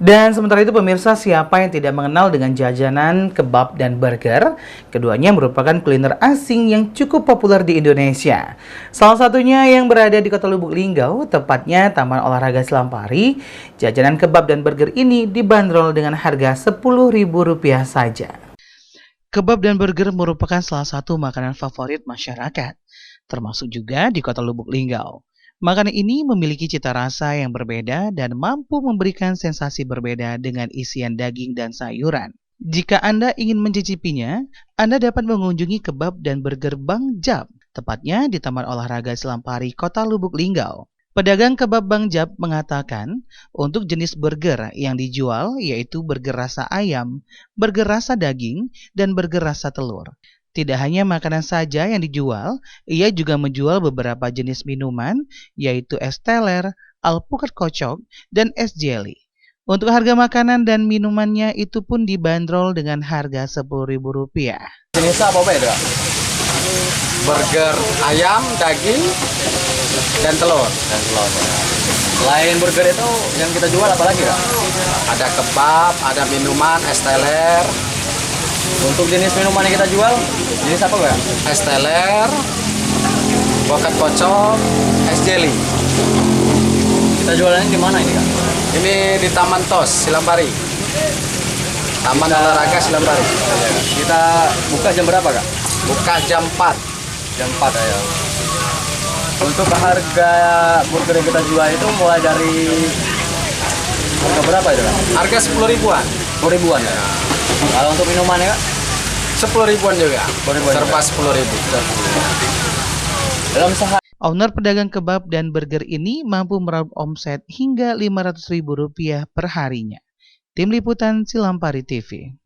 Dan sementara itu pemirsa, siapa yang tidak mengenal dengan jajanan, kebab, dan burger? Keduanya merupakan kuliner asing yang cukup populer di Indonesia. Salah satunya yang berada di Kota Lubuk Linggau, tepatnya Taman Olahraga Selampari. Jajanan kebab dan burger ini dibanderol dengan harga Rp10.000 saja. Kebab dan burger merupakan salah satu makanan favorit masyarakat, termasuk juga di Kota Lubuk Linggau. Makanan ini memiliki cita rasa yang berbeda dan mampu memberikan sensasi berbeda dengan isian daging dan sayuran. Jika Anda ingin mencicipinya, Anda dapat mengunjungi kebab dan burger Bang Jab, tepatnya di Taman Olahraga Selampari, Kota Lubuk Linggau. Pedagang kebab Bang Jab mengatakan, untuk jenis burger yang dijual yaitu burger rasa ayam, burger rasa daging, dan burger rasa telur. Tidak hanya makanan saja yang dijual, ia juga menjual beberapa jenis minuman, yaitu es teler, alpukat kocok, dan es jelly. Untuk harga makanan dan minumannya itu pun dibanderol dengan harga Rp10.000. Jenisnya apa beda? Burger ayam, daging, dan telur. Selain burger itu yang kita jual apa lagi, Kak? Ada kebab, ada minuman, es teler. Untuk jenis minuman yang kita jual, jenis apa, Kak? Es teler, alpukat kocok, es jelly. Kita jualannya di mana ini, Kak? Ini di Taman TOS, Selampari. Taman Olahraga Selampari. Kita buka jam berapa, Kak? Buka jam 4. Jam 4 ya. Untuk harga burger yang kita jual itu mulai dari harga berapa itu, Kak? Harga 10.000-an. 10.000-an ya. Kalau untuk minuman ya, Kak? 10.000-an juga. 10.000-an. Serba 10.000. Dalam sehari Owner pedagang kebab dan burger ini mampu meraup omset hingga Rp500.000 per harinya. Tim Liputan Selampari TV.